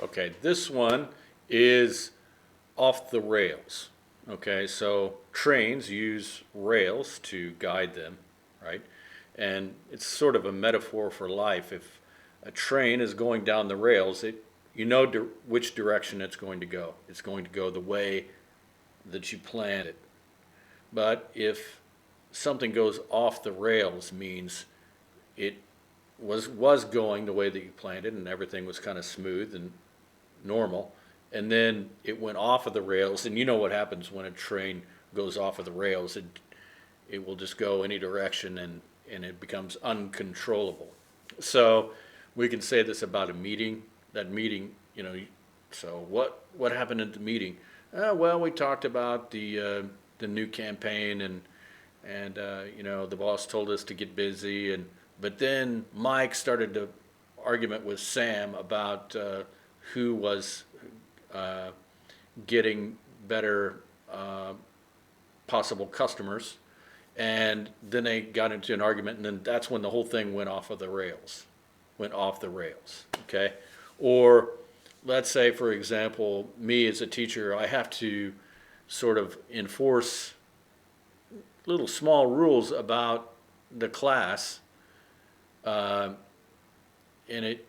Okay, this one is off the rails. Okay, so trains use rails to guide them, right? And it's sort of a metaphor for life. If a train is going down the rails, you know which direction it's going to go. It's going to go the way that you planned it. But if something goes off the rails, means it was going the way that you planned it, and everything was kind of smooth and normal, and then it went off of the rails. And you know what happens when a train goes off of the rails? It will just go any direction, and it becomes uncontrollable. So we can say this about a meeting. That meeting, so what happened at the meeting? Well, we talked about the new campaign, and the boss told us to get busy, but then Mike started to argument with Sam about who was uh, getting better possible customers, and then they got into an argument, and then that's when the whole thing went off of the rails, okay? Or let's say, for example, me as a teacher, I have to sort of enforce little small rules about the class, uh, and it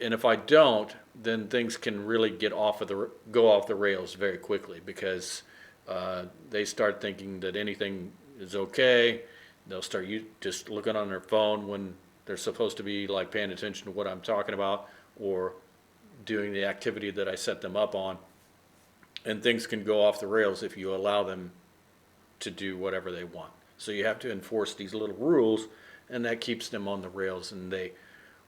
and if I don't, then things can really go off the rails very quickly, because they start thinking that anything is okay. They'll start just looking on their phone when they're supposed to be like paying attention to what I'm talking about, or doing the activity that I set them up on. And things can go off the rails if you allow them to do whatever they want. So you have to enforce these little rules, and that keeps them on the rails, and they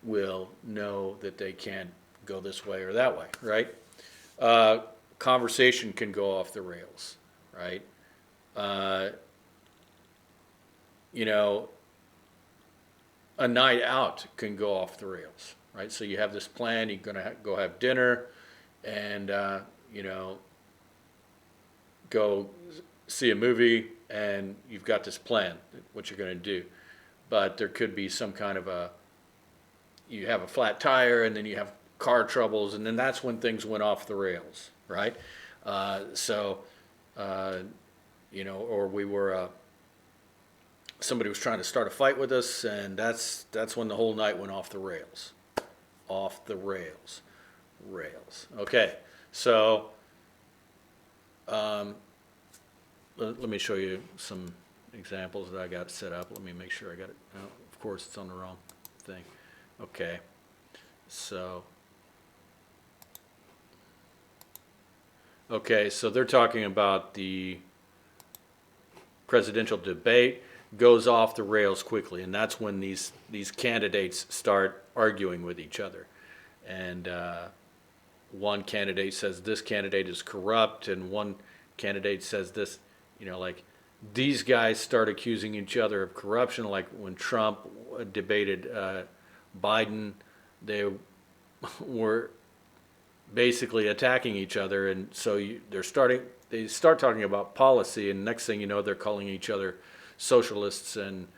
will know that they can't go this way or that way, right? Conversation can go off the rails, right? Uh, you know, a night out can go off the rails, right? So you have this plan, you're going to go have dinner, and, go see a movie, and you've got this plan, what you're going to do. But there could be some kind of you have a flat tire, and then you have car troubles, and then that's when things went off the rails, right? So, or somebody was trying to start a fight with us, and that's when the whole night went off the rails. Off the rails. Rails. Okay, so um, let me show you some examples that I got set up. Let me make sure I got it. Oh, of course, it's on the wrong thing. Okay, so they're talking about the presidential debate goes off the rails quickly, and that's when these candidates start arguing with each other. And one candidate says this candidate is corrupt, and one candidate says this. Like, these guys start accusing each other of corruption. Like when Trump debated Biden, they were basically attacking each other, and so they start talking about policy, and next thing you know, they're calling each other socialists, and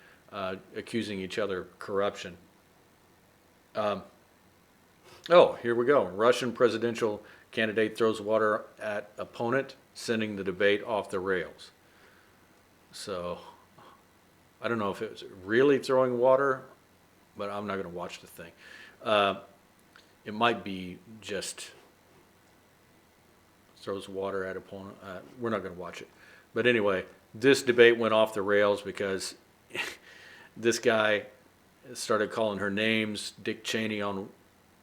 accusing each other of corruption. Here we go. Russian presidential candidate throws water at opponent, sending the debate off the rails. So I don't know if it was really throwing water, but I'm not going to watch the thing. It might be just throws water at opponent. We're not going to watch it. But anyway, this debate went off the rails because this guy started calling her names, Dick Cheney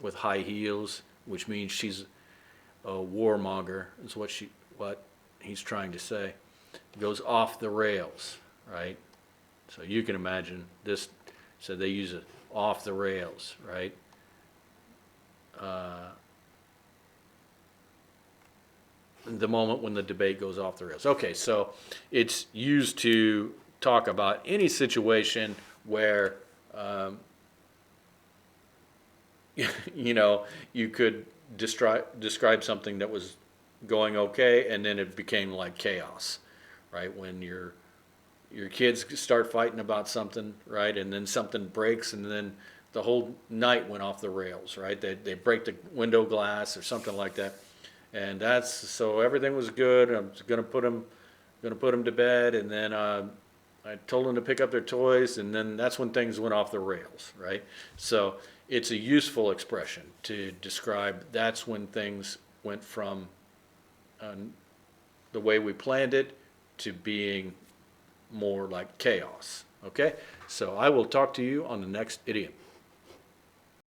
with high heels, which means she's a warmonger, is what he's trying to say. It goes off the rails, right? So you can imagine this. So they use it off the rails, right? The moment when the debate goes off the rails. Okay, so it's used to talk about any situation where you could describe something that was going okay, and then it became like chaos, right? When your kids start fighting about something, right? And then something breaks, and then the whole night went off the rails, right? They break the window glass or something like that, and that's so everything was good. I'm gonna put them to bed, and then I told them to pick up their toys, and then that's when things went off the rails, right? So it's a useful expression to describe that's when things went from uh, the way we planned it to being more like chaos. Okay? So I will talk to you on the next idiom.